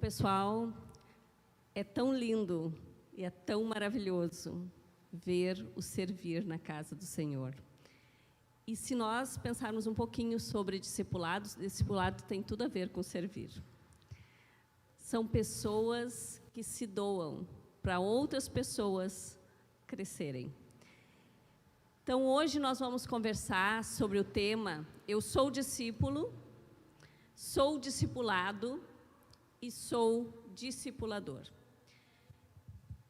pessoal, é tão lindo e é tão maravilhoso ver o servir na casa do Senhor. E se nós pensarmos um pouquinho sobre discipulado tem tudo a ver com servir. São pessoas que se doam para outras pessoas crescerem. Então, hoje nós vamos conversar sobre o tema Eu sou discípulo, sou discipulado e sou discipulador.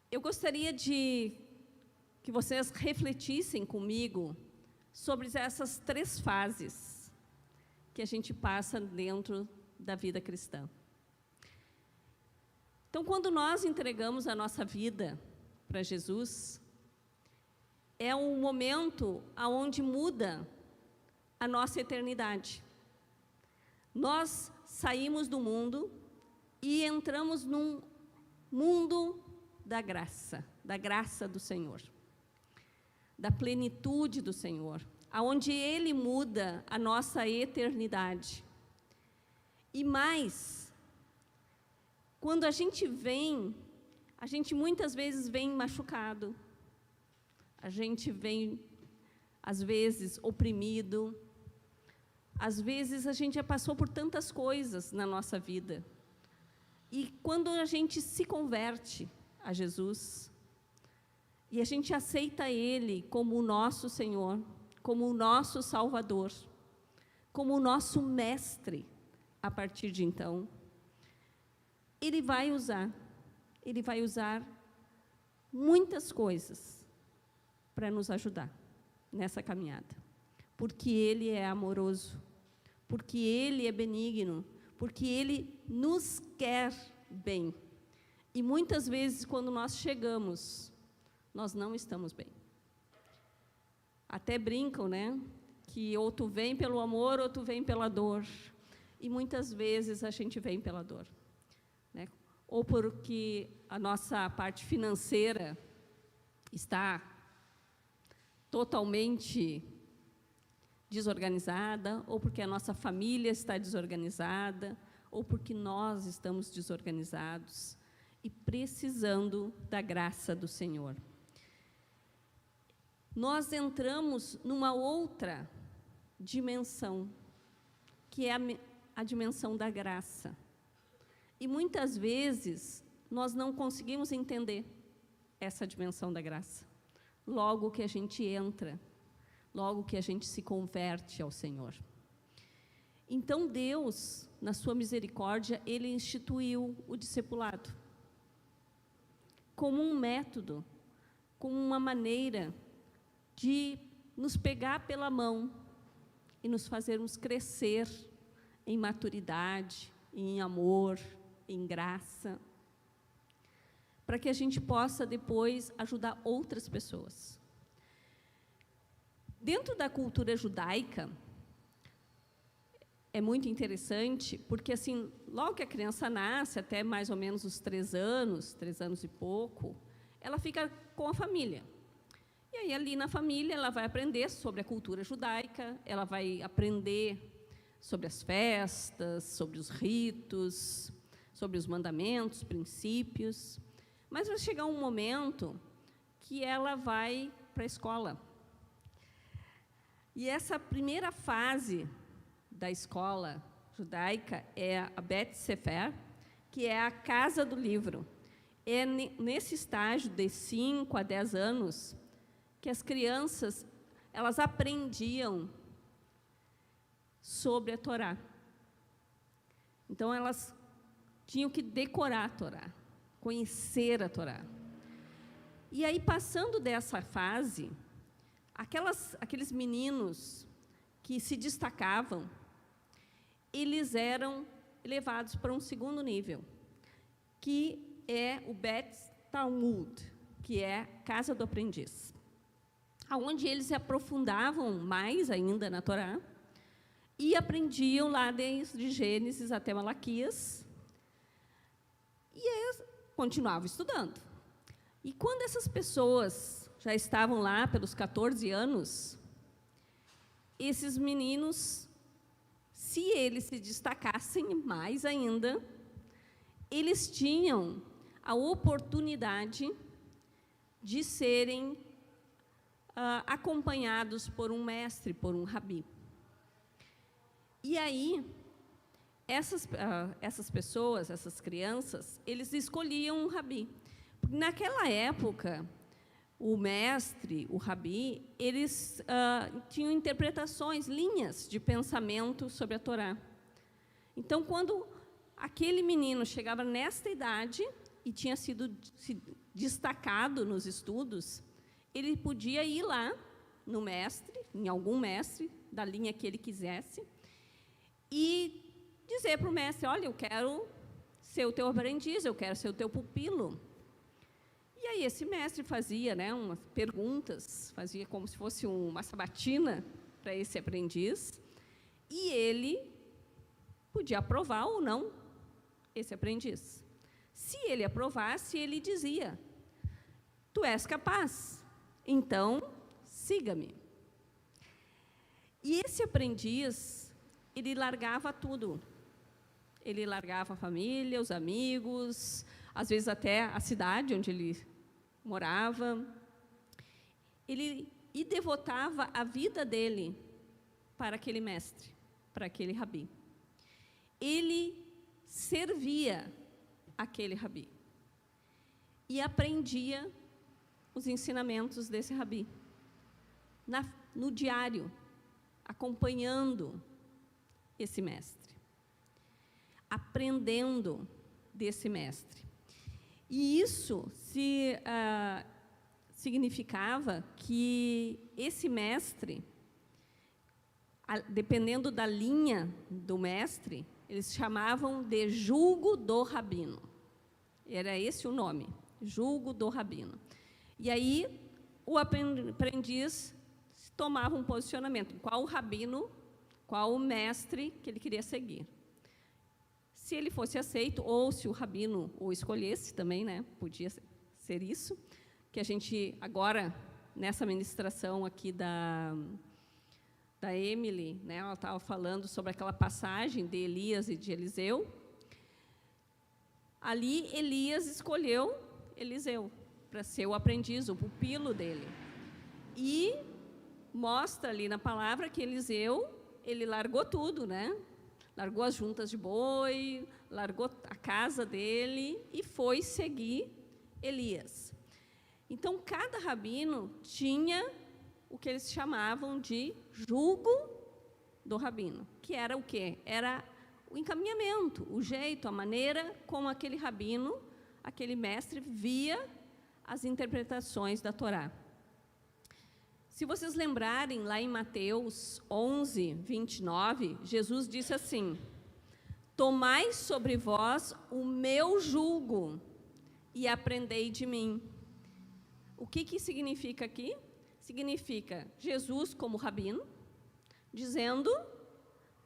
Eu gostaria que vocês refletissem comigo sobre essas 3 fases que a gente passa dentro da vida cristã. Então, quando nós entregamos a nossa vida para Jesus, é um momento onde muda a nossa eternidade. Nós saímos do mundo e entramos num mundo da graça do Senhor, da plenitude do Senhor, aonde Ele muda a nossa eternidade. E mais, quando a gente muitas vezes vem machucado, a gente vem, às vezes, oprimido, às vezes a gente já passou por tantas coisas na nossa vida. E quando a gente se converte a Jesus, e a gente aceita Ele como o nosso Senhor, como o nosso Salvador, como o nosso Mestre, a partir de então, Ele vai usar muitas coisas para nos ajudar nessa caminhada. Porque Ele é amoroso, porque Ele é benigno, porque Ele nos quer bem. E muitas vezes, quando nós chegamos, nós não estamos bem. Até brincam, né? Que ou tu vem pelo amor, ou tu vem pela dor. E muitas vezes a gente vem pela dor, né? Ou porque a nossa parte financeira está totalmente desorganizada, ou porque a nossa família está desorganizada, ou porque nós estamos desorganizados e precisando da graça do Senhor. Nós entramos numa outra dimensão, que é a dimensão da graça. E muitas vezes nós não conseguimos entender essa dimensão da graça. Logo que a gente entra, logo que a gente se converte ao Senhor. Então Deus, na sua misericórdia, Ele instituiu o discipulado como um método, como uma maneira de nos pegar pela mão e nos fazermos crescer em maturidade, em amor, em graça, para que a gente possa depois ajudar outras pessoas. Dentro da cultura judaica, é muito interessante, porque assim, logo que a criança nasce, até mais ou menos os 3 anos e pouco, ela fica com a família. E aí, ali na família, ela vai aprender sobre a cultura judaica, ela vai aprender sobre as festas, sobre os ritos, sobre os mandamentos, princípios. Mas vai chegar um momento que ela vai para a escola. E essa primeira fase da escola judaica é a Bet Sefer, que é a casa do livro. É nesse estágio de 5 a 10 anos que as crianças elas aprendiam sobre a Torá. Então, elas tinham que decorar a Torá, conhecer a Torá. E aí, passando dessa fase, aqueles meninos que se destacavam, eles eram levados para um segundo nível, que é o Bet Talmud, que é a casa do aprendiz, onde eles se aprofundavam mais ainda na Torá e aprendiam lá desde Gênesis até Malaquias, e aí continuavam estudando. E quando essas pessoas já estavam lá pelos 14 anos, esses meninos, se eles se destacassem mais ainda, eles tinham a oportunidade de serem acompanhados por um mestre, por um rabi. E aí, essas pessoas, essas crianças, eles escolhiam um rabi. Naquela época, o mestre, o rabi, eles tinham interpretações, linhas de pensamento sobre a Torá. Então, quando aquele menino chegava nesta idade e tinha sido destacado nos estudos, ele podia ir lá no mestre, em algum mestre, da linha que ele quisesse, e dizer para o mestre: olha, eu quero ser o teu aprendiz, eu quero ser o teu pupilo. E aí esse mestre fazia, né, umas perguntas, fazia como se fosse uma sabatina para esse aprendiz, e ele podia aprovar ou não esse aprendiz. Se ele aprovasse, ele dizia: tu és capaz, então siga-me. E esse aprendiz, ele largava tudo. Ele largava a família, os amigos, às vezes até a cidade onde ele morava. Ele devotava a vida dele para aquele mestre, para aquele rabi. Ele servia aquele rabi e aprendia os ensinamentos desse rabi no diário, acompanhando esse mestre, aprendendo desse mestre. E isso significava que esse mestre, dependendo da linha do mestre, eles chamavam de julgo do rabino. Era esse o nome, julgo do rabino. E aí o aprendiz tomava um posicionamento, qual o rabino, qual o mestre que ele queria seguir. Se ele fosse aceito, ou se o rabino o escolhesse também, né, podia ser isso, que a gente agora, nessa ministração aqui da Emily, né, ela estava falando sobre aquela passagem de Elias e de Eliseu. Ali, Elias escolheu Eliseu para ser o aprendiz, o pupilo dele. E mostra ali na palavra que Eliseu, ele largou tudo, né? Largou as juntas de boi, largou a casa dele e foi seguir Elias. Então, cada rabino tinha o que eles chamavam de julgo do rabino, que era o quê? Era o encaminhamento, o jeito, a maneira como aquele rabino, aquele mestre, via as interpretações da Torá. Se vocês lembrarem, lá em Mateus 11, 29, Jesus disse assim: tomai sobre vós o meu jugo e aprendei de mim. O que significa aqui? Significa Jesus como rabino, dizendo: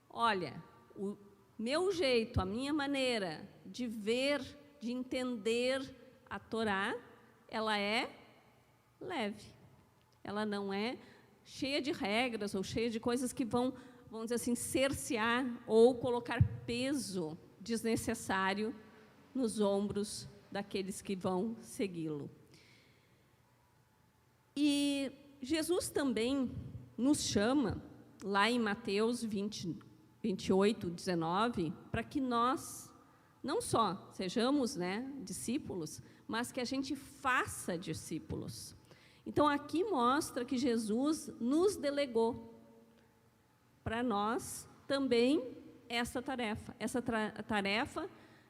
olha, o meu jeito, a minha maneira de ver, de entender a Torá, ela é leve. Ela não é cheia de regras ou cheia de coisas que vamos dizer assim, cercear ou colocar peso desnecessário nos ombros daqueles que vão segui-lo. E Jesus também nos chama, lá em Mateus 28, 19, para que nós não só sejamos, né, discípulos, mas que a gente faça discípulos. Então, aqui mostra que Jesus nos delegou para nós também essa tarefa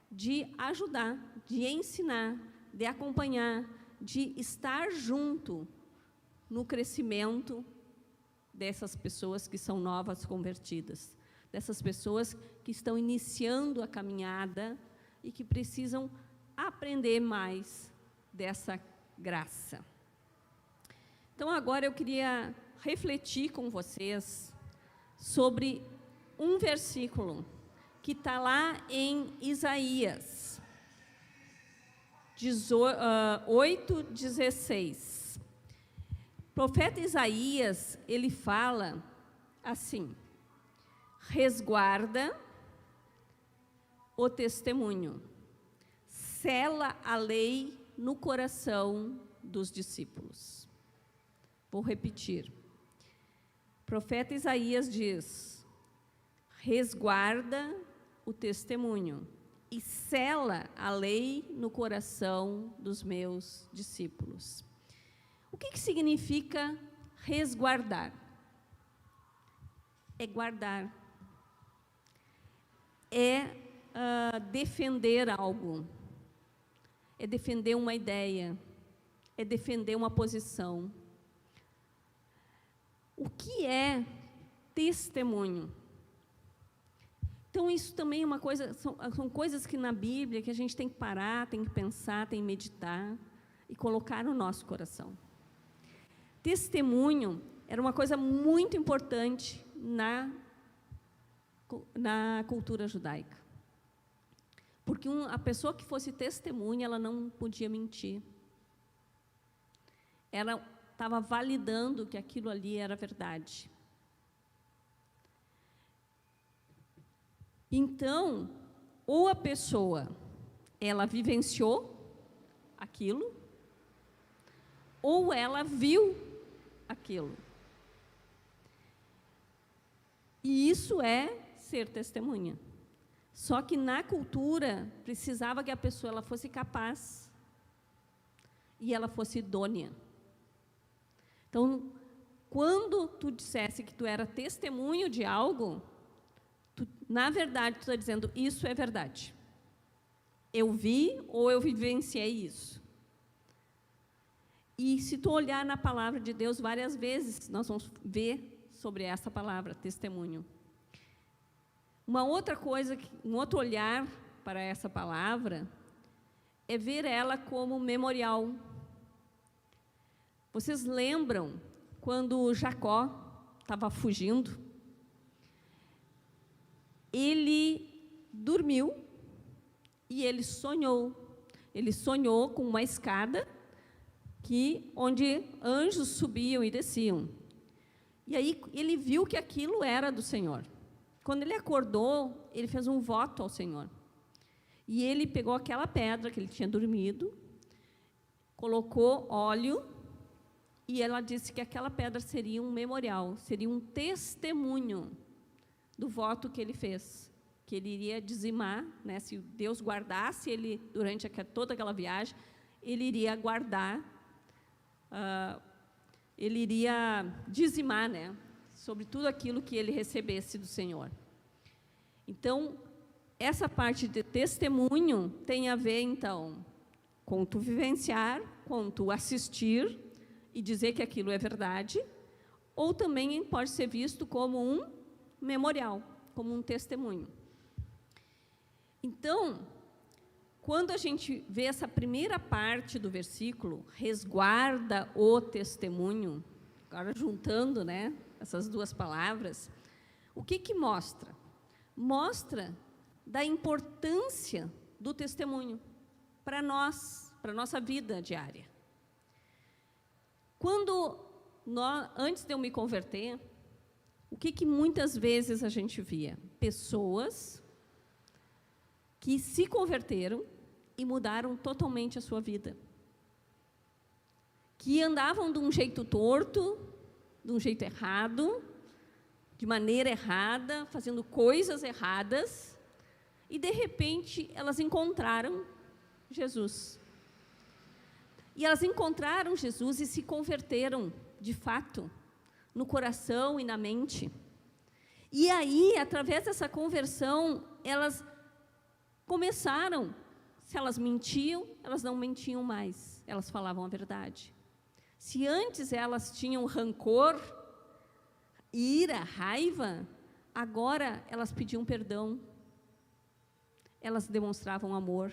de ajudar, de ensinar, de acompanhar, de estar junto no crescimento dessas pessoas que são novas convertidas, dessas pessoas que estão iniciando a caminhada e que precisam aprender mais dessa graça. Então, agora eu queria refletir com vocês sobre um versículo que está lá em Isaías 8:16. O profeta Isaías, ele fala assim: resguarda o testemunho, sela a lei no coração dos discípulos. Vou repetir. O profeta Isaías diz: resguarda o testemunho e sela a lei no coração dos meus discípulos. O que significa resguardar? É guardar. É defender algo. É defender uma ideia. É defender uma posição. O que é testemunho? Então, isso também é uma coisa, são coisas que na Bíblia que a gente tem que parar, tem que pensar, tem que meditar e colocar no nosso coração. Testemunho era uma coisa muito importante na cultura judaica. Porque a pessoa que fosse testemunha, ela não podia mentir. Ela estava validando que aquilo ali era verdade. Então, ou a pessoa, ela vivenciou aquilo, ou ela viu aquilo. E isso é ser testemunha. Só que na cultura, precisava que a pessoa ela fosse capaz e ela fosse idônea. Então, quando tu dissesse que tu era testemunho de algo, na verdade, tu está dizendo, isso é verdade. Eu vi ou eu vivenciei isso. E se tu olhar na palavra de Deus, várias vezes, nós vamos ver sobre essa palavra, testemunho. Uma outra coisa, um outro olhar para essa palavra, é ver ela como memorial. Vocês lembram quando Jacó estava fugindo? Ele dormiu e ele sonhou. Ele sonhou com uma escada onde anjos subiam e desciam. E aí ele viu que aquilo era do Senhor. Quando ele acordou, ele fez um voto ao Senhor. E ele pegou aquela pedra que ele tinha dormido, colocou óleo, e ela disse que aquela pedra seria um memorial, seria um testemunho do voto que ele fez, que ele iria dizimar, né, se Deus guardasse ele durante toda aquela viagem, ele iria guardar, ele iria dizimar, né, sobre tudo aquilo que ele recebesse do Senhor. Então, essa parte de testemunho tem a ver, então, com tu vivenciar, com tu assistir e dizer que aquilo é verdade, ou também pode ser visto como um memorial, como um testemunho. Então, quando a gente vê essa primeira parte do versículo, resguarda o testemunho, agora juntando, né, essas duas palavras, o que mostra? Mostra da importância do testemunho para nós, para a nossa vida diária. Antes de eu me converter, o que muitas vezes a gente via? Pessoas que se converteram e mudaram totalmente a sua vida. Que andavam de um jeito torto, de um jeito errado, de maneira errada, fazendo coisas erradas, e de repente elas encontraram Jesus. E elas encontraram Jesus e se converteram, de fato, no coração e na mente. E aí, através dessa conversão, elas começaram, se elas mentiam, elas não mentiam mais, elas falavam a verdade. Se antes elas tinham rancor, ira, raiva, agora elas pediam perdão, elas demonstravam amor.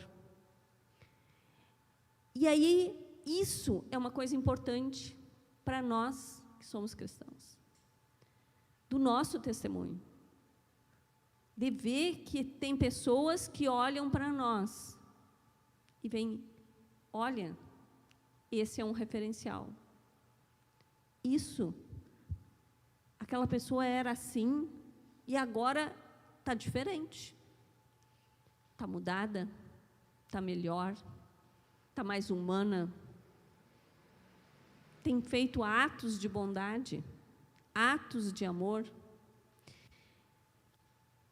E aí, isso é uma coisa importante para nós que somos cristãos, do nosso testemunho, de ver que tem pessoas que olham para nós e veem, olha, esse é um referencial. Isso, aquela pessoa era assim e agora está diferente, está mudada, está melhor, está mais humana, tem feito atos de bondade, atos de amor.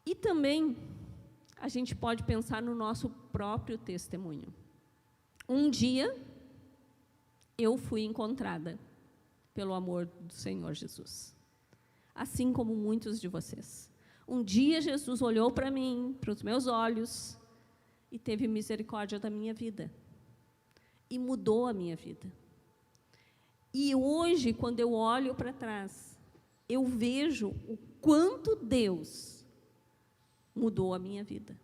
E também a gente pode pensar no nosso próprio testemunho. Um dia eu fui encontrada pelo amor do Senhor Jesus, assim como muitos de vocês. Um dia Jesus olhou para mim, para os meus olhos, e teve misericórdia da minha vida, e mudou a minha vida. E hoje, quando eu olho para trás, eu vejo o quanto Deus mudou a minha vida,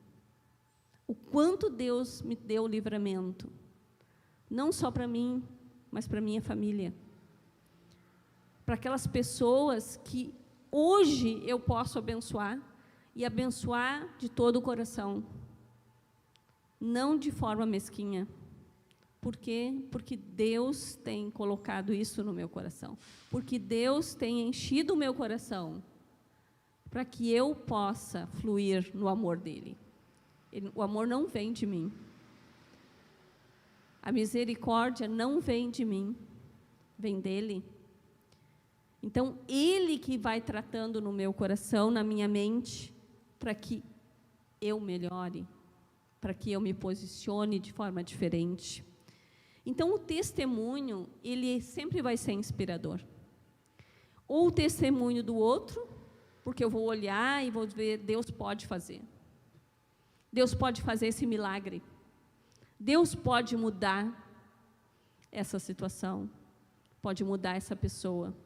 o quanto Deus me deu livramento, não só para mim, mas para minha família, para aquelas pessoas que hoje eu posso abençoar, e abençoar de todo o coração, não de forma mesquinha. Por quê? Porque Deus tem colocado isso no meu coração, porque Deus tem enchido o meu coração, para que eu possa fluir no amor dEle. O amor não vem de mim, a misericórdia não vem de mim, vem dEle. Então, Ele que vai tratando no meu coração, na minha mente, para que eu melhore, para que eu me posicione de forma diferente. Então, o testemunho, ele sempre vai ser inspirador. Ou o testemunho do outro, porque eu vou olhar e vou ver, Deus pode fazer. Deus pode fazer esse milagre. Deus pode mudar essa situação, pode mudar essa pessoa.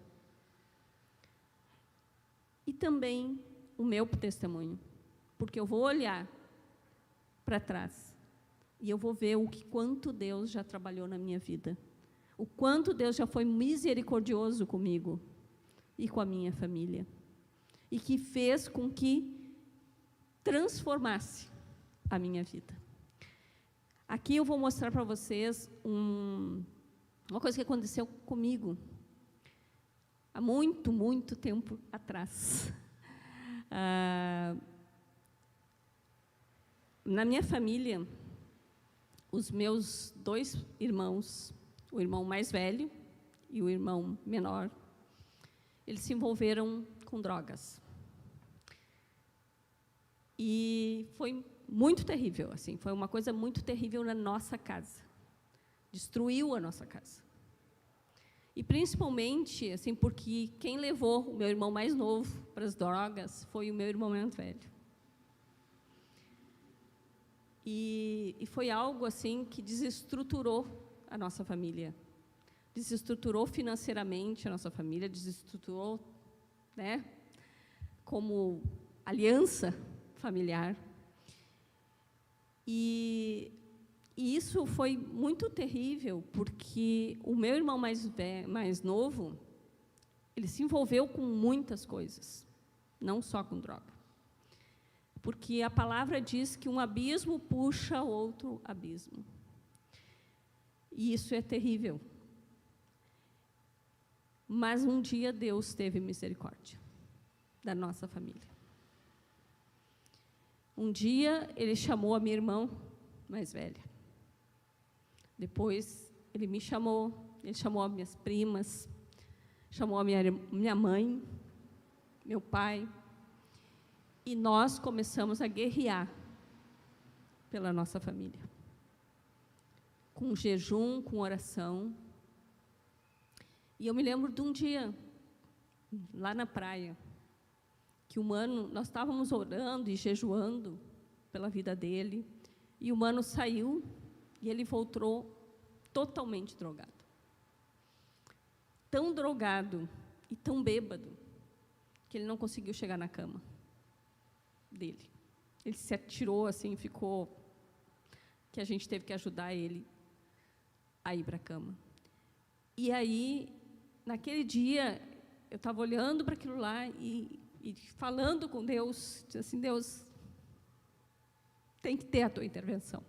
E também o meu testemunho, porque eu vou olhar para trás e eu vou ver quanto Deus já trabalhou na minha vida, o quanto Deus já foi misericordioso comigo e com a minha família, e que fez com que transformasse a minha vida. Aqui eu vou mostrar para vocês uma coisa que aconteceu comigo há muito, muito tempo atrás. Na minha família, os meus 2 irmãos, o irmão mais velho e o irmão menor, eles se envolveram com drogas. E foi muito terrível, assim, foi uma coisa muito terrível na nossa casa. Destruiu a nossa casa. E principalmente, assim, porque quem levou o meu irmão mais novo para as drogas foi o meu irmão mais velho. E foi algo, assim, que desestruturou a nossa família. Desestruturou financeiramente a nossa família, desestruturou, né, como aliança familiar. E isso foi muito terrível, porque o meu irmão mais novo, ele se envolveu com muitas coisas, não só com droga. Porque a palavra diz que um abismo puxa outro abismo. E isso é terrível. Mas um dia Deus teve misericórdia da nossa família. Um dia Ele chamou a minha irmã mais velha. Depois Ele me chamou, Ele chamou as minhas primas, chamou a minha mãe, meu pai, e nós começamos a guerrear pela nossa família, com jejum, com oração. E eu me lembro de um dia, lá na praia, que o Mano, nós estávamos orando e jejuando pela vida dele, e o Mano saiu e ele voltou totalmente drogado. Tão drogado e tão bêbado que ele não conseguiu chegar na cama dele. Ele se atirou assim, ficou, que a gente teve que ajudar ele a ir para a cama. E aí, naquele dia, eu estava olhando para aquilo lá e falando com Deus, disse assim, Deus, tem que ter a tua intervenção.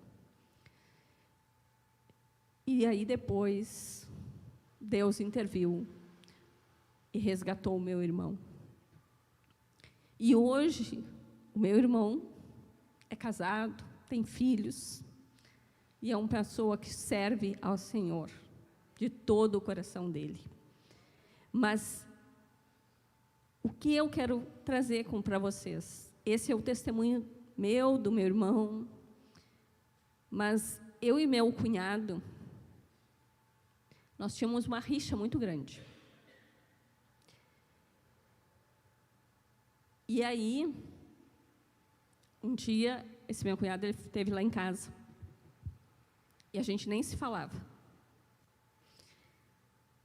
E aí depois, Deus interviu e resgatou o meu irmão. E hoje, o meu irmão é casado, tem filhos, e é uma pessoa que serve ao Senhor de todo o coração dele. Mas o que eu quero trazer para vocês? Esse é o testemunho meu, do meu irmão, mas eu e meu cunhado, nós tínhamos uma rixa muito grande. E aí, um dia, esse meu cunhado ele esteve lá em casa, e a gente nem se falava.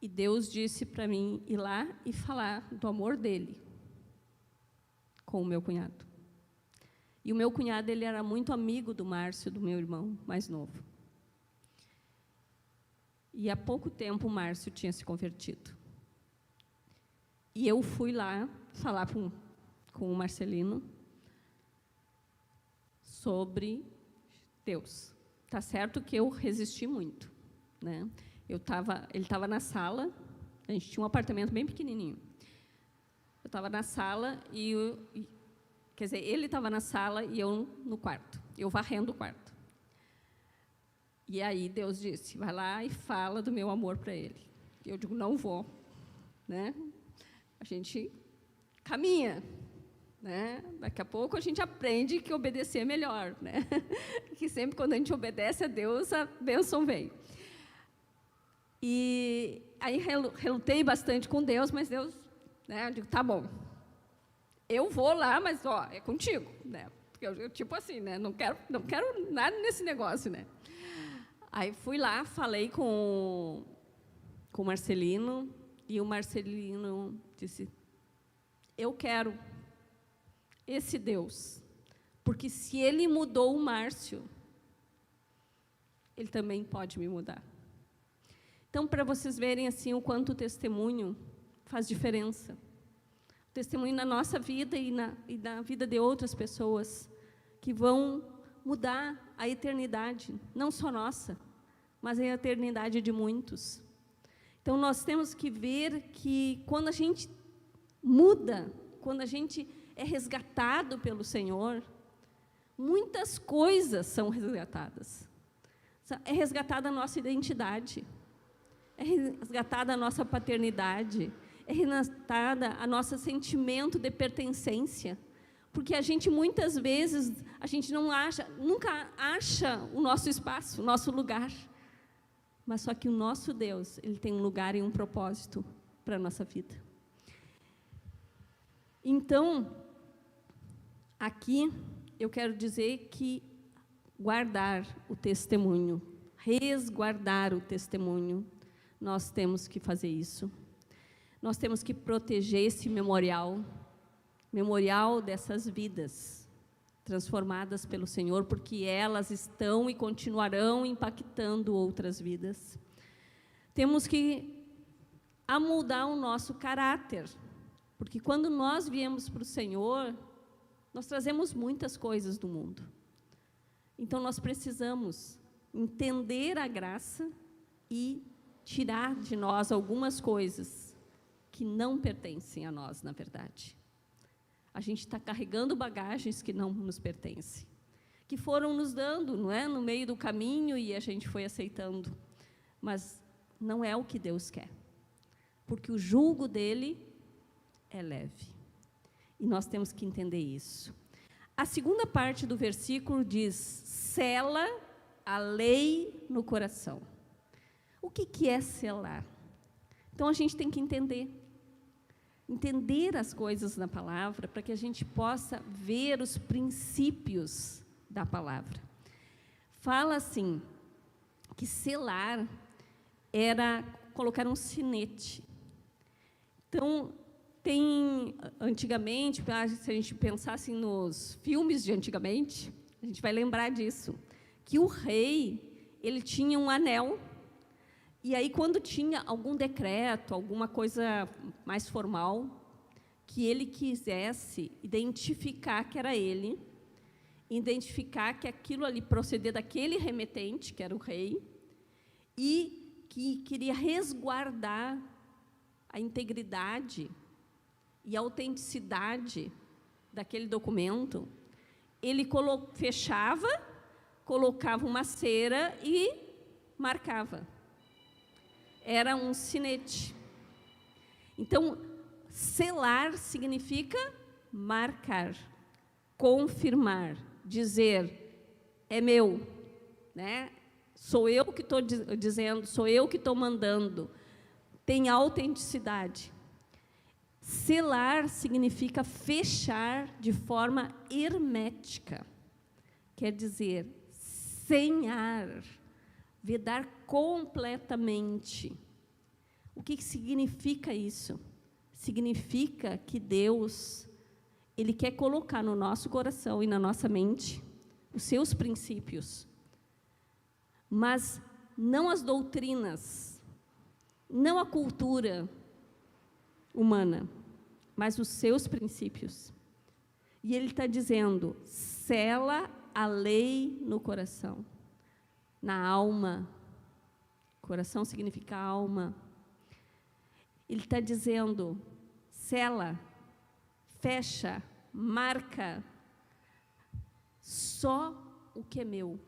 E Deus disse para mim ir lá e falar do amor dele com o meu cunhado. E o meu cunhado, ele era muito amigo do Márcio, do meu irmão mais novo. E há pouco tempo o Márcio tinha se convertido. E eu fui lá falar com o Marcelino sobre Deus. Tá certo que eu resisti muito, né? Ele estava na sala, a gente tinha um apartamento bem pequenininho. Eu estava na sala quer dizer, ele estava na sala e eu no quarto, eu varrendo o quarto. E aí Deus disse, vai lá e fala do meu amor para ele. E eu digo, não vou, né? A gente caminha, né? Daqui a pouco a gente aprende que obedecer é melhor, né? Que sempre quando a gente obedece a Deus, a bênção vem. E aí relutei bastante com Deus, mas Deus, né, eu digo, tá bom, eu vou lá, mas ó, é contigo, né? Porque eu tipo assim, né, não quero nada nesse negócio, né? Aí fui lá, falei com o Marcelino, e o Marcelino disse, eu quero esse Deus, porque se ele mudou o Márcio, ele também pode me mudar. Então, para vocês verem assim o quanto o testemunho faz diferença. O testemunho na nossa vida e na vida de outras pessoas que vão mudar a eternidade, não só nossa, mas a eternidade de muitos. Então, nós temos que ver que quando a gente muda, quando a gente é resgatado pelo Senhor, muitas coisas são resgatadas. É resgatada a nossa identidade. É resgatada a nossa paternidade, é resgatada a nosso sentimento de pertencência, porque a gente, muitas vezes, a gente nunca acha o nosso espaço, o nosso lugar, mas só que o nosso Deus, ele tem um lugar e um propósito para a nossa vida. Então, aqui, eu quero dizer que guardar o testemunho, resguardar o testemunho, nós temos que fazer isso. Nós temos que proteger esse memorial dessas vidas transformadas pelo Senhor, porque elas estão e continuarão impactando outras vidas. Temos que amoldar o nosso caráter, porque quando nós viemos para o Senhor, nós trazemos muitas coisas do mundo. Então, nós precisamos entender a graça e tirar de nós algumas coisas que não pertencem a nós, na verdade. A gente está carregando bagagens que não nos pertencem, que foram nos dando, não é, no meio do caminho, e a gente foi aceitando. Mas não é o que Deus quer, porque o jugo dele é leve. E nós temos que entender isso. A segunda parte do versículo diz, sela a lei no coração. O que é selar? Então, a gente tem que entender as coisas na palavra, para que a gente possa ver os princípios da palavra. Fala assim, que selar era colocar um sinete. Então, antigamente, se a gente pensasse nos filmes de antigamente, a gente vai lembrar disso, que o rei, ele tinha um anel. E aí, quando tinha algum decreto, alguma coisa mais formal, que ele quisesse identificar que era ele, identificar que aquilo ali procedia daquele remetente, que era o rei, e que queria resguardar a integridade e a autenticidade daquele documento, ele fechava colocava uma cera e marcava. Era um sinete. Então, selar significa marcar, confirmar, dizer, é meu, né? Sou eu que estou dizendo, sou eu que estou mandando. Tem autenticidade. Selar significa fechar de forma hermética. Quer dizer, sem ar, vedar completamente. O que significa isso? Significa que Deus, Ele quer colocar no nosso coração e na nossa mente os seus princípios, mas não as doutrinas, não a cultura humana, mas os seus princípios. E Ele está dizendo, sela a lei no coração, na alma. Coração significa alma. Ele está dizendo, sela, fecha, marca, só o que é meu.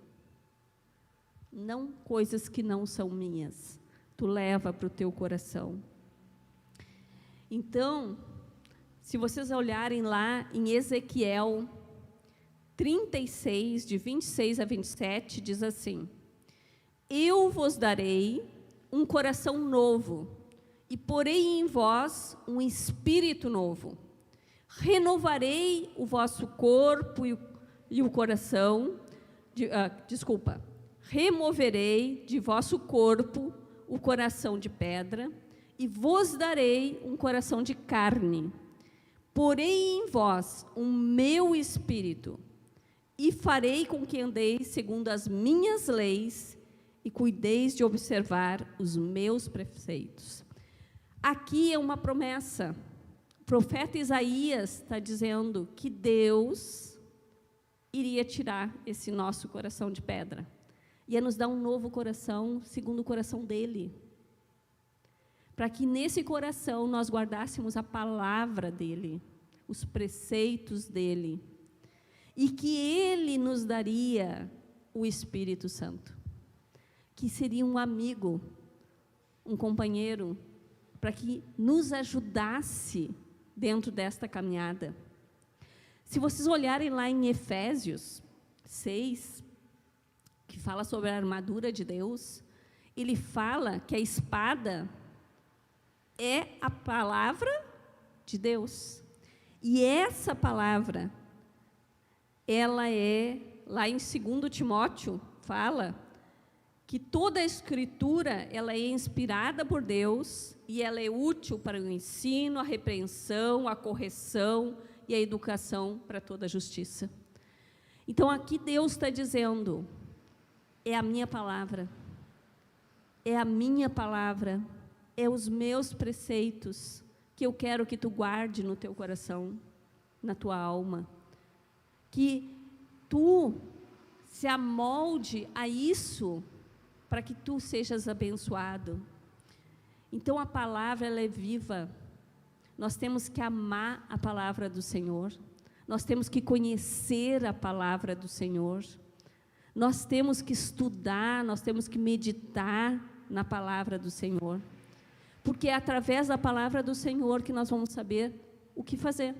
Não coisas que não são minhas. Tu leva para o teu coração. Então, se vocês olharem lá em Ezequiel 36, de 26 a 27, diz assim, eu vos darei um coração novo, e porei em vós um espírito novo. Renovarei o vosso corpo e o coração, removerei de vosso corpo o coração de pedra, e vos darei um coração de carne. Porei em vós o meu espírito, e farei com que andeis segundo as minhas leis, e cuideis de observar os meus preceitos. Aqui é uma promessa. O profeta Isaías está dizendo que Deus iria tirar esse nosso coração de pedra. Ia nos dar um novo coração, segundo o coração dele. Para que nesse coração nós guardássemos a palavra dele, os preceitos dele. E que ele nos daria o Espírito Santo. Que seria um amigo, um companheiro, para que nos ajudasse dentro desta caminhada. Se vocês olharem lá em Efésios 6, que fala sobre a armadura de Deus, ele fala que a espada é a palavra de Deus. E essa palavra, ela é, lá em 2 Timóteo, fala que toda a Escritura, ela é inspirada por Deus e ela é útil para o ensino, a repreensão, a correção e a educação para toda a justiça. Então, aqui Deus está dizendo, é a minha palavra, é a minha palavra, é os meus preceitos que eu quero que tu guarde no teu coração, na tua alma, que tu se amolde a isso, para que tu sejas abençoado. Então, a palavra, ela é viva. Nós temos que amar a palavra do Senhor. Nós temos que conhecer a palavra do Senhor. Nós temos que estudar, nós temos que meditar na palavra do Senhor. Porque é através da palavra do Senhor que nós vamos saber o que fazer.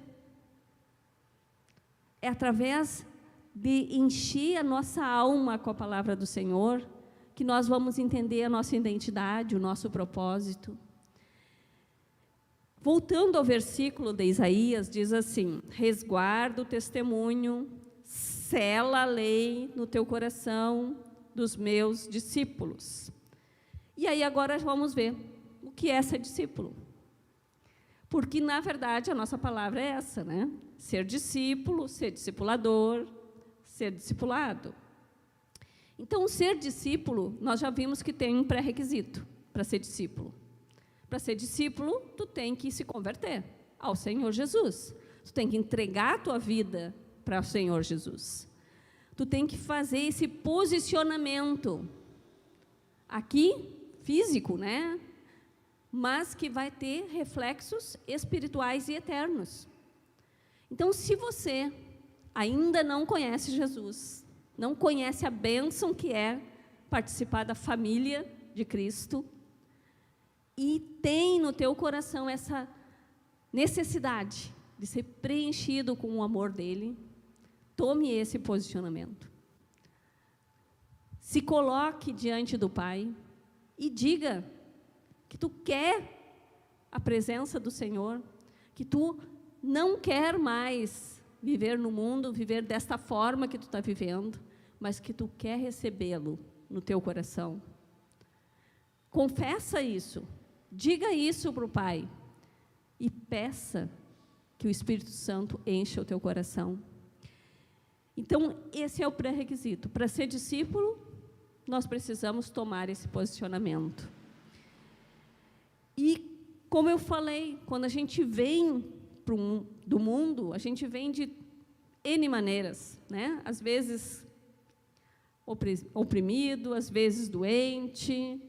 É através de encher a nossa alma com a palavra do Senhor que nós vamos entender a nossa identidade, o nosso propósito. Voltando ao versículo de Isaías, diz assim, resguarda o testemunho, sela a lei no teu coração dos meus discípulos. E aí agora vamos ver o que é ser discípulo. Porque, na verdade, a nossa palavra é essa, né? Ser discípulo, ser discipulador, ser discipulado. Então, ser discípulo, nós já vimos que tem um pré-requisito para ser discípulo. Para ser discípulo, tu tem que se converter ao Senhor Jesus. Tu tem que entregar a tua vida para o Senhor Jesus. Tu tem que fazer esse posicionamento aqui, físico, né? Mas que vai ter reflexos espirituais e eternos. Então, se você ainda não conhece Jesus, não conhece a bênção que é participar da família de Cristo, e tem no teu coração essa necessidade de ser preenchido com o amor dele, tome esse posicionamento. Se coloque diante do Pai e diga que tu quer a presença do Senhor, que tu não quer mais viver no mundo, viver desta forma que tu está vivendo, mas que tu quer recebê-lo no teu coração. Confessa isso, diga isso para o Pai e peça que o Espírito Santo encha o teu coração. Então, esse é o pré-requisito. Para ser discípulo, nós precisamos tomar esse posicionamento. E, como eu falei, quando a gente vem do mundo, a gente vem de N maneiras, né? Às vezes oprimido, às vezes doente,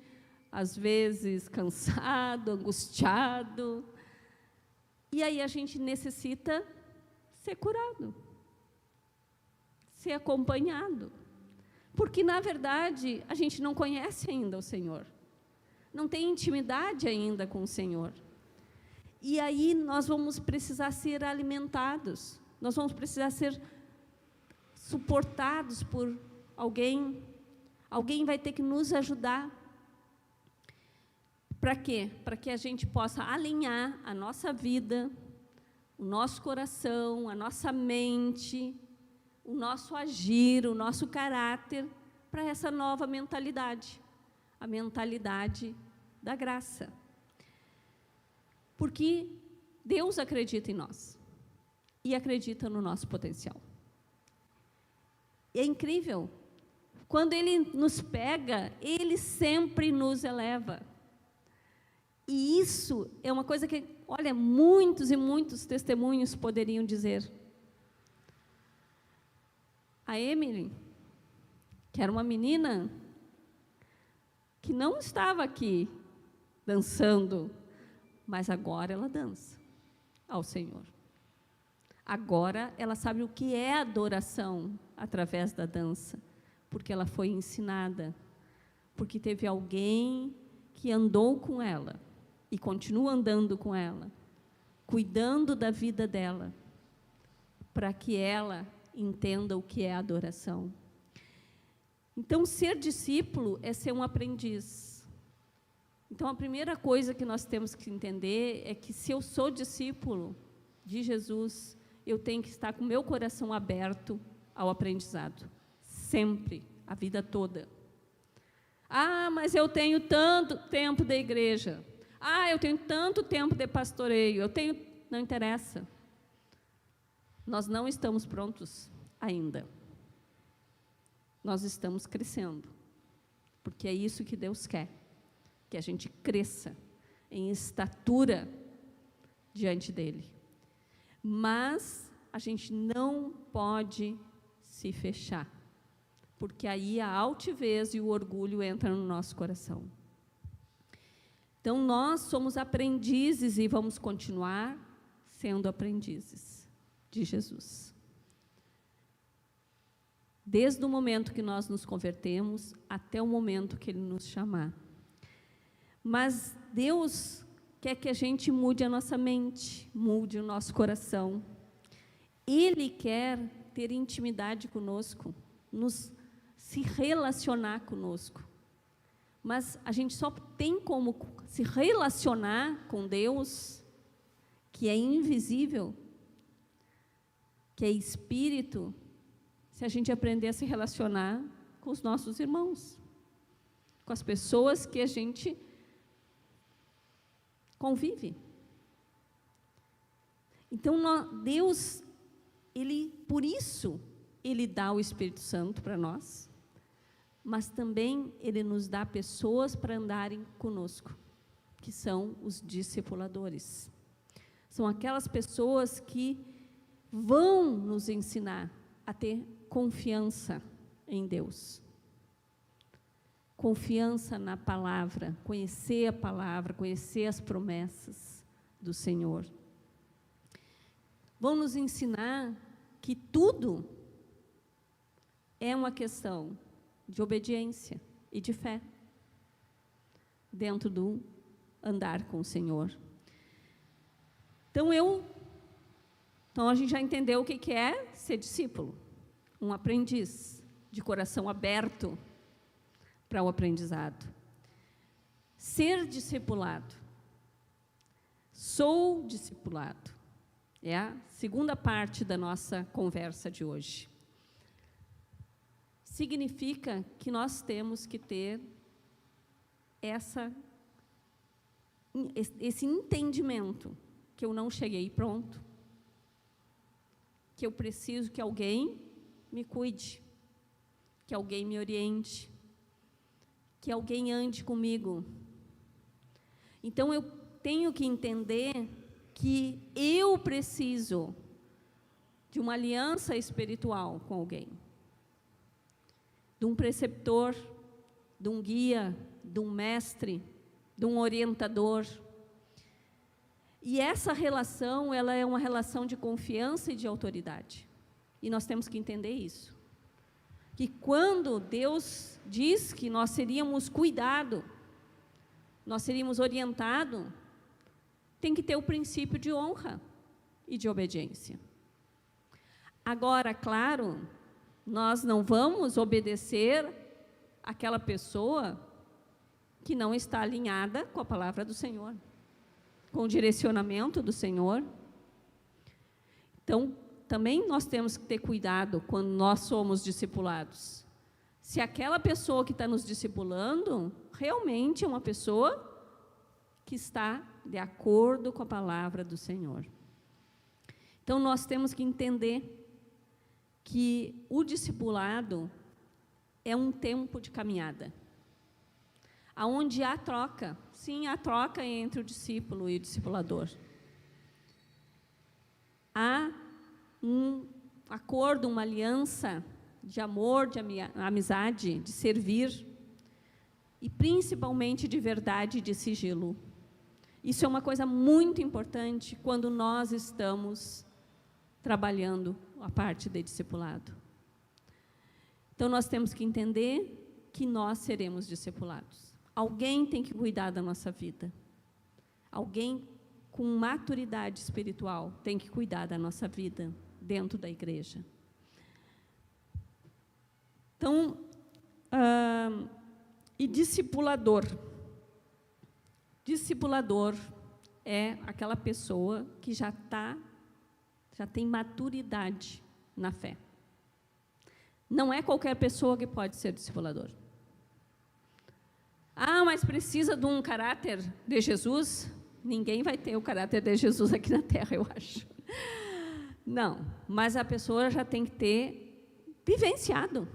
às vezes cansado, angustiado. E aí a gente necessita ser curado, ser acompanhado. Porque, na verdade, a gente não conhece ainda o Senhor. Não tem intimidade ainda com o Senhor. E aí nós vamos precisar ser alimentados. Nós vamos precisar ser suportados por alguém. Alguém vai ter que nos ajudar. Para quê? Para que a gente possa alinhar a nossa vida, o nosso coração, a nossa mente, o nosso agir, o nosso caráter, para essa nova mentalidade, a mentalidade da graça. Porque Deus acredita em nós e acredita no nosso potencial. E é incrível, quando Ele nos pega, Ele sempre nos eleva. E isso é uma coisa que, olha, muitos e muitos testemunhos poderiam dizer. A Emily, que era uma menina que não estava aqui dançando, mas agora ela dança ao Senhor. Agora ela sabe o que é adoração através da dança, porque ela foi ensinada, porque teve alguém que andou com ela e continua andando com ela, cuidando da vida dela, para que ela entenda o que é adoração. Então, ser discípulo é ser um aprendiz. Então, a primeira coisa que nós temos que entender é que, se eu sou discípulo de Jesus, eu tenho que estar com o meu coração aberto ao aprendizado, sempre, a vida toda. Ah, mas eu tenho tanto tempo da igreja. Ah, eu tenho tanto tempo de pastoreio. Não interessa. Nós não estamos prontos ainda. Nós estamos crescendo, porque é isso que Deus quer, que a gente cresça em estatura diante dEle. Mas a gente não pode se fechar, porque aí a altivez e o orgulho entram no nosso coração. Então, nós somos aprendizes e vamos continuar sendo aprendizes de Jesus. Desde o momento que nós nos convertemos até o momento que Ele nos chamar. Mas Deus quer que a gente mude a nossa mente, mude o nosso coração. Ele quer ter intimidade conosco, se relacionar conosco. Mas a gente só tem como se relacionar com Deus, que é invisível, que é espírito, se a gente aprender a se relacionar com os nossos irmãos, com as pessoas que a gente convive. Então, Deus, por isso, Ele dá o Espírito Santo para nós, mas também Ele nos dá pessoas para andarem conosco, que são os discipuladores. São aquelas pessoas que vão nos ensinar a ter confiança em Deus. Confiança na palavra, conhecer a palavra, conhecer as promessas do Senhor. Vão nos ensinar que tudo é uma questão de obediência e de fé dentro do andar com o Senhor. Então a gente já entendeu o que é ser discípulo, um aprendiz de coração aberto para o aprendizado. Ser discipulado. Sou discipulado. É a segunda parte da nossa conversa de hoje. Significa que nós temos que ter esse entendimento que eu não cheguei pronto, que eu preciso que alguém me cuide, que alguém me oriente, que alguém ande comigo. Então, eu tenho que entender que eu preciso de uma aliança espiritual com alguém, de um preceptor, de um guia, de um mestre, de um orientador. E essa relação, ela é uma relação de confiança e de autoridade. E nós temos que entender isso. Que quando Deus diz que nós seríamos cuidados, nós seríamos orientados, tem que ter o princípio de honra e de obediência. Agora, claro, nós não vamos obedecer aquela pessoa que não está alinhada com a palavra do Senhor, com o direcionamento do Senhor. Então, também nós temos que ter cuidado quando nós somos discipulados. Se aquela pessoa que está nos discipulando realmente é uma pessoa que está de acordo com a palavra do Senhor. Então, nós temos que entender que o discipulado é um tempo de caminhada, aonde há troca, sim, há troca entre o discípulo e o discipulador. Há um acordo, uma aliança de amor, de amizade, de servir, e principalmente de verdade e de sigilo. Isso é uma coisa muito importante quando nós estamos trabalhando a parte de discipulado. Então, nós temos que entender que nós seremos discipulados. Alguém tem que cuidar da nossa vida. Alguém com maturidade espiritual tem que cuidar da nossa vida dentro da igreja. Então, e discipulador. Discipulador é aquela pessoa que já tem maturidade na fé. Não é qualquer pessoa que pode ser discipulador. Ah, mas precisa de um caráter de Jesus? Ninguém vai ter o caráter de Jesus aqui na Terra, eu acho. Não, mas a pessoa já tem que ter vivenciado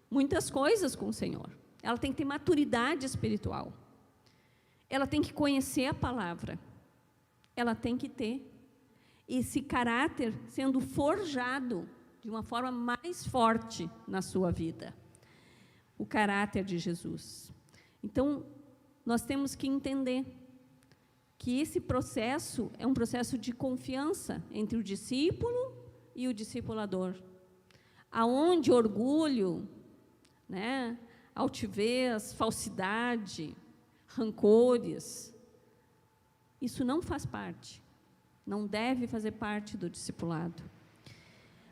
muitas coisas com o Senhor. Ela tem que ter maturidade espiritual. Ela tem que conhecer a palavra. Ela tem que ter esse caráter sendo forjado de uma forma mais forte na sua vida. O caráter de Jesus. Então, nós temos que entender que esse processo é um processo de confiança entre o discípulo e o discipulador. Aonde orgulho, altivez, falsidade, rancores, isso não faz parte, não deve fazer parte do discipulado.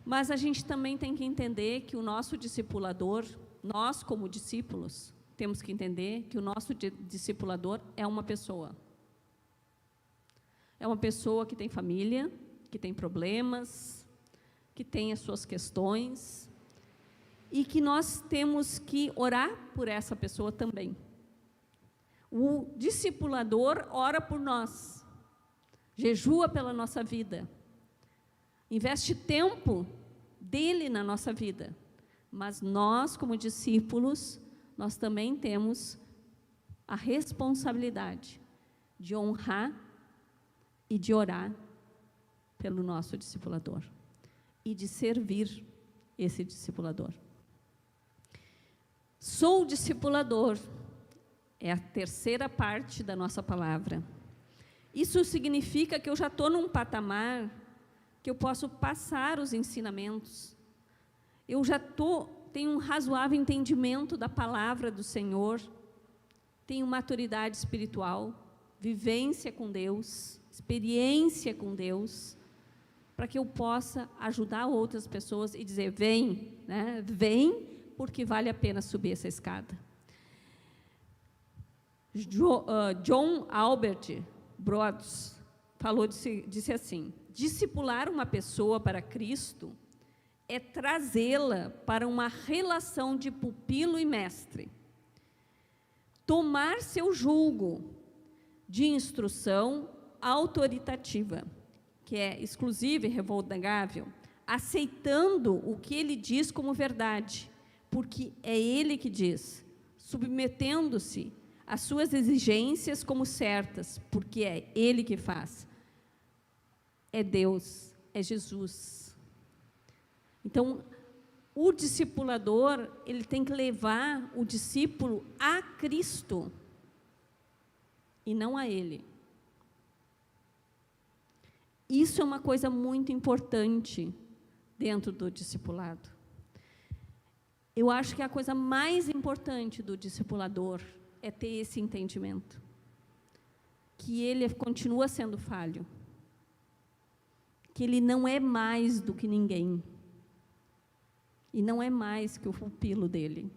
Mas a gente também tem que entender que o nosso discipulador, nós como discípulos, temos que entender que o nosso discipulador é uma pessoa. É uma pessoa que tem família, que tem problemas, que tem as suas questões, e que nós temos que orar por essa pessoa também. O discipulador ora por nós, jejua pela nossa vida, investe tempo dele na nossa vida, mas nós, como discípulos, nós também temos a responsabilidade de honrar e de orar pelo nosso discipulador e de servir esse discipulador. Sou discipulador, é a terceira parte da nossa palavra. Isso significa que eu já estou num patamar que eu posso passar os ensinamentos. Eu já tem um razoável entendimento da palavra do Senhor, tenho maturidade espiritual, vivência com Deus, experiência com Deus, para que eu possa ajudar outras pessoas e dizer, vem, né? Vem, porque vale a pena subir essa escada. John Albert Broads disse assim, discipular uma pessoa para Cristo é trazê-la para uma relação de pupilo e mestre. Tomar seu jugo de instrução autoritativa, que é exclusiva e revogável, aceitando o que ele diz como verdade, porque é ele que diz, submetendo-se às suas exigências como certas, porque é ele que faz. É Deus, é Jesus. Então, o discipulador, ele tem que levar o discípulo a Cristo e não a ele. Isso é uma coisa muito importante dentro do discipulado. Eu acho que a coisa mais importante do discipulador é ter esse entendimento, que ele continua sendo falho, que ele não é mais do que ninguém, e não é mais que o pupilo dele.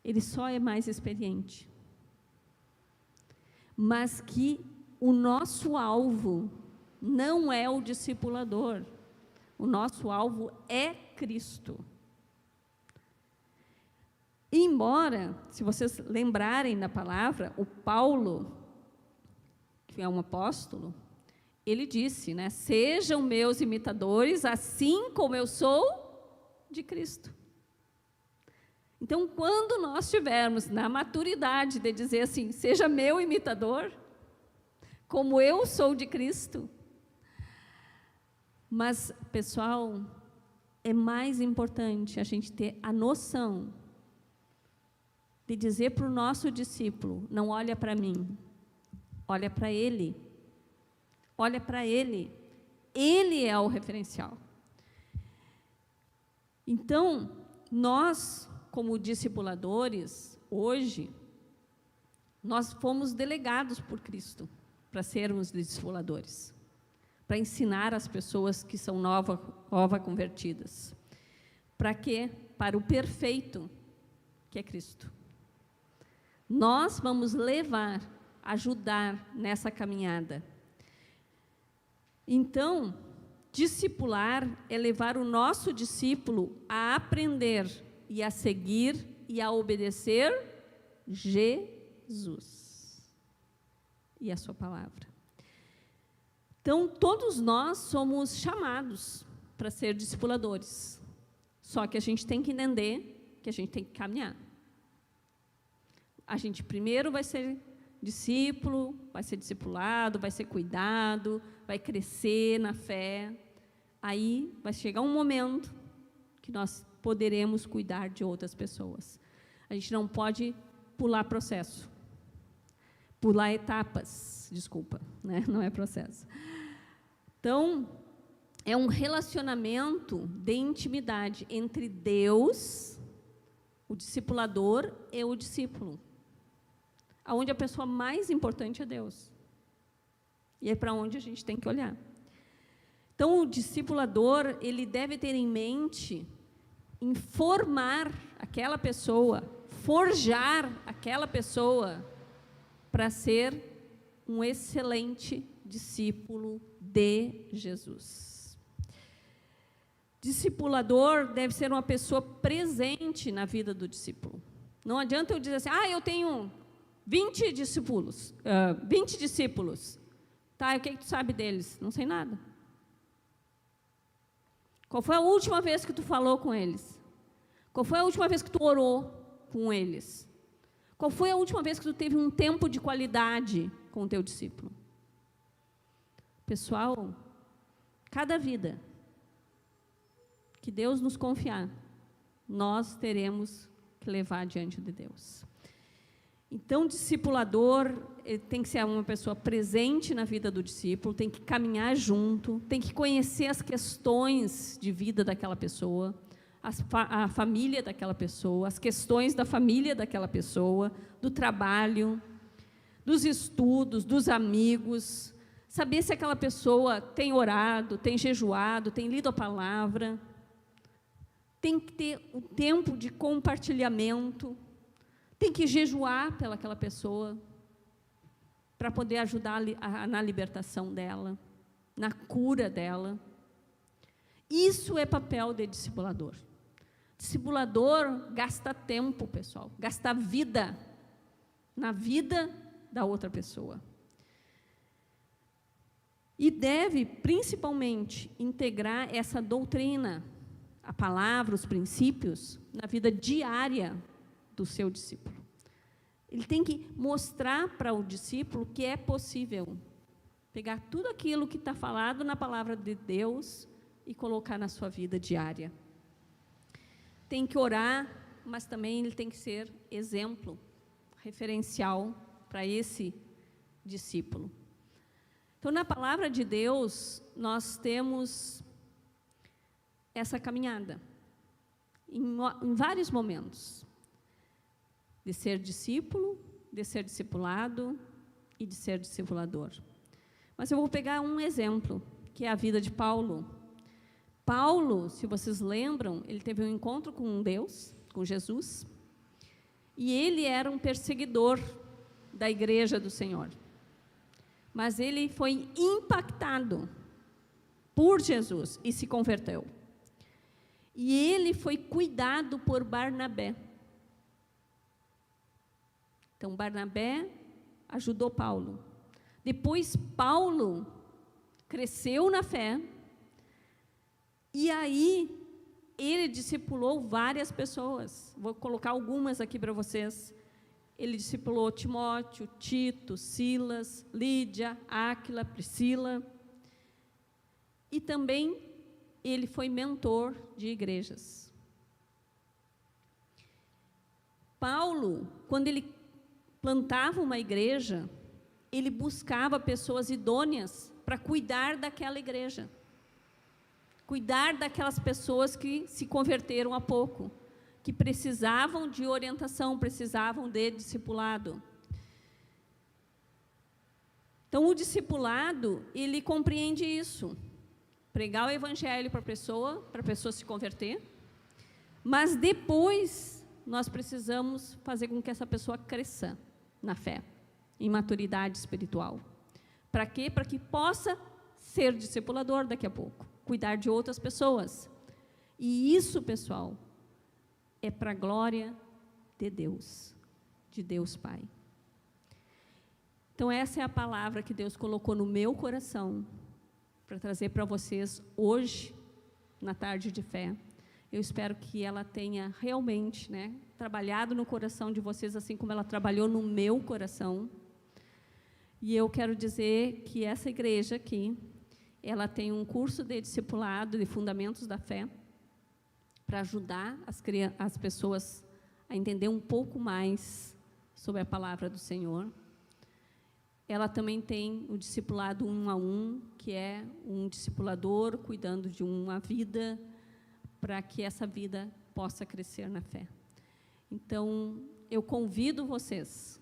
Ele só é mais experiente. Mas que o nosso alvo não é o discipulador. O nosso alvo é Cristo. Embora, se vocês lembrarem da palavra, o Paulo, que é um apóstolo, ele disse, né, sejam meus imitadores, assim como eu sou de Cristo. Então, quando nós estivermos na maturidade de dizer assim, seja meu imitador, como eu sou de Cristo. Mas, pessoal, é mais importante a gente ter a noção de dizer para o nosso discípulo, não olha para mim, olha para ele. Olha para ele. Ele é o referencial. Então, nós, como discipuladores, hoje, nós fomos delegados por Cristo para sermos discipuladores, para ensinar as pessoas que são nova convertidas. Para quê? Para o perfeito, que é Cristo. Nós vamos levar, ajudar nessa caminhada. Então, discipular é levar o nosso discípulo a aprender e a seguir e a obedecer Jesus e a sua palavra. Então, todos nós somos chamados para ser discipuladores. Só que a gente tem que entender que a gente tem que caminhar. A gente primeiro vai ser discípulo, vai ser discipulado, vai ser cuidado, vai crescer na fé. Aí vai chegar um momento que nós poderemos cuidar de outras pessoas. A gente não pode pular processo, pular etapas, desculpa, né? Não é processo. Então, é um relacionamento de intimidade entre Deus, o discipulador e o discípulo, onde a pessoa mais importante é Deus. E é para onde a gente tem que olhar. Então, o discipulador, ele deve ter em mente informar aquela pessoa, forjar aquela pessoa para ser um excelente discípulo de Jesus. Discipulador deve ser uma pessoa presente na vida do discípulo. Não adianta eu dizer assim, eu tenho 20 discípulos. Tá, e o que tu sabe deles? Não sei nada. Qual foi a última vez que tu falou com eles? Qual foi a última vez que tu orou com eles? Qual foi a última vez que tu teve um tempo de qualidade com o teu discípulo? Pessoal, cada vida que Deus nos confiar, nós teremos que levar diante de Deus. Então, o discipulador tem que ser uma pessoa presente na vida do discípulo, tem que caminhar junto, tem que conhecer as questões de vida daquela pessoa, a família daquela pessoa, as questões da família daquela pessoa, do trabalho, dos estudos, dos amigos, saber se aquela pessoa tem orado, tem jejuado, tem lido a palavra. Tem que ter o tempo de compartilhamento, tem que jejuar pelaquela pessoa, para poder ajudar na libertação dela, na cura dela. Isso é papel de discipulador. Discipulador gasta tempo, pessoal, gasta vida na vida da outra pessoa. E deve, principalmente, integrar essa doutrina, a palavra, os princípios, na vida diária do seu discípulo. Ele tem que mostrar para o discípulo que é possível pegar tudo aquilo que está falado na palavra de Deus e colocar na sua vida diária. Tem que orar, mas também ele tem que ser exemplo, referencial para esse discípulo. Então, na palavra de Deus, nós temos essa caminhada, em vários momentos, de ser discípulo, de ser discipulado e de ser discipulador. Mas eu vou pegar um exemplo, que é a vida de Paulo. Paulo, se vocês lembram, ele teve um encontro com Deus, com Jesus, e ele era um perseguidor da igreja do Senhor. Mas ele foi impactado por Jesus e se converteu. E ele foi cuidado por Barnabé. Então, Barnabé ajudou Paulo. Depois, Paulo cresceu na fé, e aí ele discipulou várias pessoas. Vou colocar algumas aqui para vocês. Ele discipulou Timóteo, Tito, Silas, Lídia, Áquila, Priscila. E também ele foi mentor de igrejas. Paulo, quando ele plantava uma igreja, ele buscava pessoas idôneas para cuidar daquela igreja. Cuidar daquelas pessoas que se converteram há pouco, que precisavam de orientação, precisavam de discipulado. Então, o discipulado, ele compreende isso. Pregar o evangelho para a pessoa se converter, mas depois nós precisamos fazer com que essa pessoa cresça na fé, em maturidade espiritual. Para quê? Para que possa ser discipulador daqui a pouco, cuidar de outras pessoas. E isso, pessoal, é para a glória de Deus Pai. Então, essa é a palavra que Deus colocou no meu coração para trazer para vocês hoje, na tarde de fé. Eu espero que ela tenha realmente, trabalhado no coração de vocês, assim como ela trabalhou no meu coração. E eu quero dizer que essa igreja aqui, ela tem um curso de discipulado de fundamentos da fé, para ajudar as pessoas a entender um pouco mais sobre a palavra do Senhor. Ela também tem o discipulado 1 a 1, que é um discipulador cuidando de uma vida, para que essa vida possa crescer na fé. Então, eu convido vocês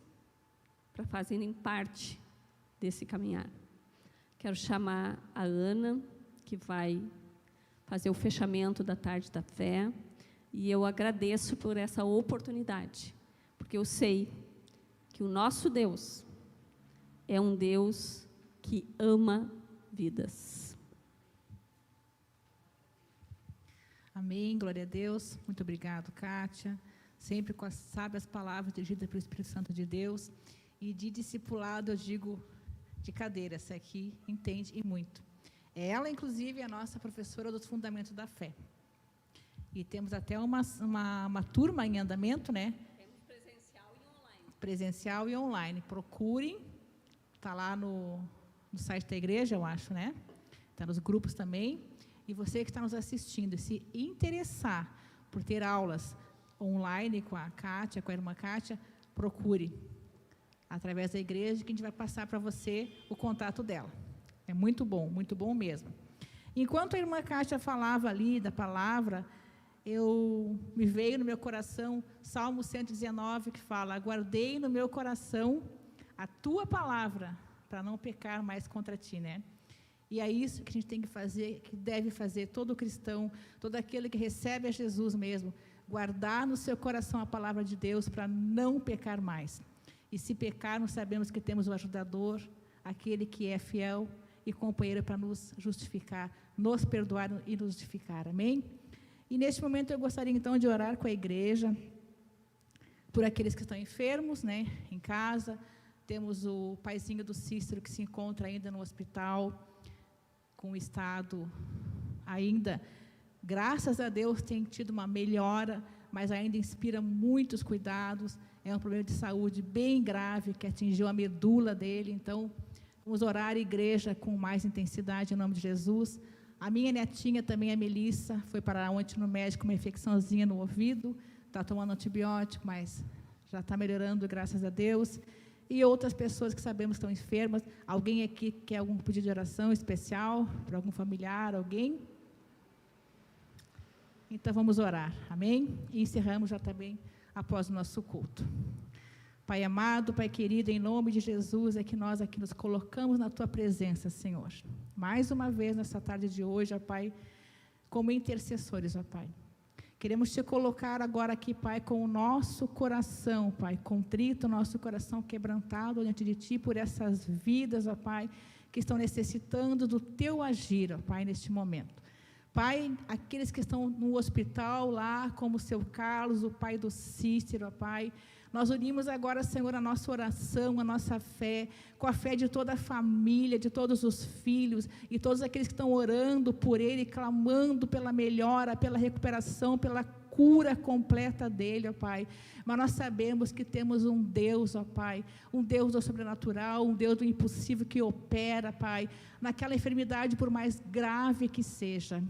para fazerem parte desse caminhar. Quero chamar a Ana, que vai fazer o fechamento da tarde da fé, e eu agradeço por essa oportunidade, porque eu sei que o nosso Deus é um Deus que ama vidas. Amém, glória a Deus. Muito obrigado, Kátia. Sempre com as sábias palavras dirigidas pelo Espírito Santo de Deus. E de discipulado, eu digo de cadeira, essa aqui entende e muito. Ela, inclusive, é a nossa professora dos Fundamentos da Fé. E temos até uma turma em andamento, né? Temos presencial e online. Presencial e online. Procurem, está lá no site da igreja, eu acho, né? Está nos grupos também. E você que está nos assistindo, se interessar por ter aulas online com a Kátia, com a irmã Kátia, procure através da igreja, que a gente vai passar para você o contato dela. É muito bom mesmo. Enquanto a irmã Kátia falava ali da palavra, me veio no meu coração Salmo 119, que fala: guardei no meu coração a tua palavra, para não pecar mais contra ti, né? E é isso que a gente tem que fazer, que deve fazer todo cristão, todo aquele que recebe a Jesus mesmo, guardar no seu coração a palavra de Deus para não pecar mais. E se pecarmos, sabemos que temos o ajudador, aquele que é fiel e companheiro para nos justificar, nos perdoar e nos justificar, amém? E neste momento eu gostaria então de orar com a igreja, por aqueles que estão enfermos, né, em casa. Temos o paizinho do Cícero que se encontra ainda no hospital, com o estado ainda, graças a Deus, tem tido uma melhora, mas ainda inspira muitos cuidados. É um problema de saúde bem grave, que atingiu a medula dele. Então, vamos orar a igreja com mais intensidade, em nome de Jesus. A minha netinha também, a Melissa, foi para ontem no médico, uma infecçãozinha no ouvido, está tomando antibiótico, mas já está melhorando, graças a Deus. E outras pessoas que sabemos que estão enfermas. Alguém aqui quer algum pedido de oração especial para algum familiar, alguém? Então vamos orar, amém? E encerramos já também após o nosso culto. Pai amado, Pai querido, em nome de Jesus, é que nós aqui nos colocamos na Tua presença, Senhor. Mais uma vez nessa tarde de hoje, ó Pai, como intercessores, ó Pai. Queremos Te colocar agora aqui, Pai, com o nosso coração, Pai, contrito, nosso coração quebrantado diante de Ti, por essas vidas, ó Pai, que estão necessitando do Teu agir, ó Pai, neste momento. Pai, aqueles que estão no hospital lá, como o Seu Carlos, o pai do Cícero, ó Pai, nós unimos agora, Senhor, a nossa oração, a nossa fé, com a fé de toda a família, de todos os filhos, e todos aqueles que estão orando por ele, clamando pela melhora, pela recuperação, pela cura completa dele, ó Pai. Mas nós sabemos que temos um Deus, ó Pai, um Deus do sobrenatural, um Deus do impossível que opera, Pai, naquela enfermidade, por mais grave que seja.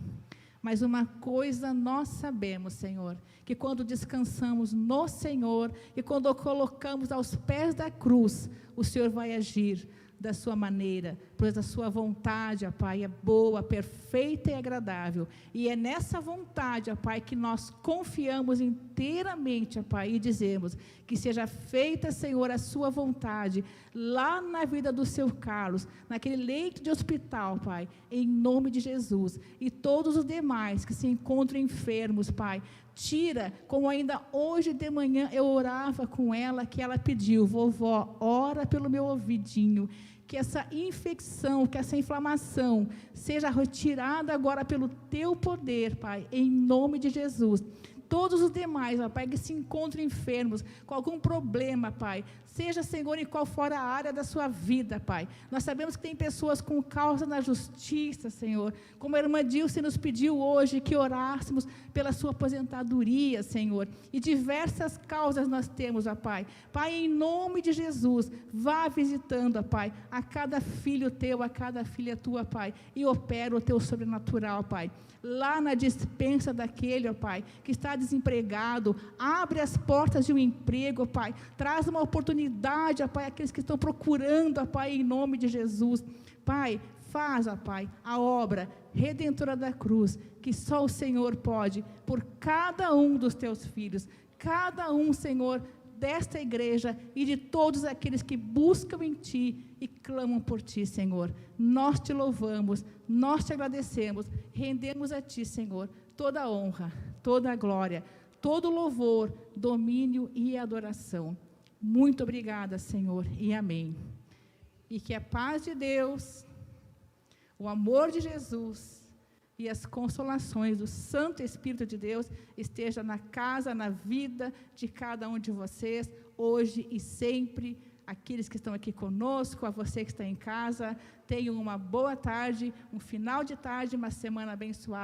Mas uma coisa nós sabemos, Senhor, que quando descansamos no Senhor e quando o colocamos aos pés da cruz, o Senhor vai agir da sua maneira, pois a sua vontade, ó Pai, é boa, perfeita e agradável. E é nessa vontade, ó Pai, que nós confiamos inteiramente, ó Pai, e dizemos que seja feita, Senhor, a sua vontade, lá na vida do seu Carlos, naquele leito de hospital, Pai, em nome de Jesus. E todos os demais que se encontram enfermos, Pai, tira, como ainda hoje de manhã eu orava com ela, que ela pediu: vovó, ora pelo meu ouvidinho, que essa infecção, que essa inflamação seja retirada agora pelo Teu poder, Pai, em nome de Jesus. Todos os demais, ó Pai, que se encontram enfermos, com algum problema, Pai, seja, Senhor, em qual for a área da sua vida, Pai. Nós sabemos que tem pessoas com causa na justiça, Senhor, como a irmã Dilce nos pediu hoje, que orássemos pela sua aposentadoria, Senhor, e diversas causas nós temos, ó Pai. Pai, em nome de Jesus, vá visitando, ó Pai, a cada filho Teu, a cada filha Tua, Pai, e opera o Teu sobrenatural, Pai. Lá na dispensa daquele, ó Pai, que está desempregado, abre as portas de um emprego, ó Pai, traz uma oportunidade, ó Pai, àqueles que estão procurando, ó Pai, em nome de Jesus. Pai, faz, ó Pai, a obra redentora da cruz, que só o Senhor pode, por cada um dos Teus filhos, cada um, Senhor, desta igreja e de todos aqueles que buscam em Ti e clamam por Ti, Senhor. Nós Te louvamos, nós Te agradecemos, rendemos a Ti, Senhor, toda a honra, toda a glória, todo o louvor, domínio e adoração. Muito obrigada, Senhor, e amém. E que a paz de Deus, o amor de Jesus e as consolações do Santo Espírito de Deus esteja na casa, na vida de cada um de vocês, hoje e sempre. Aqueles que estão aqui conosco, a você que está em casa, tenham uma boa tarde, um final de tarde, uma semana abençoada.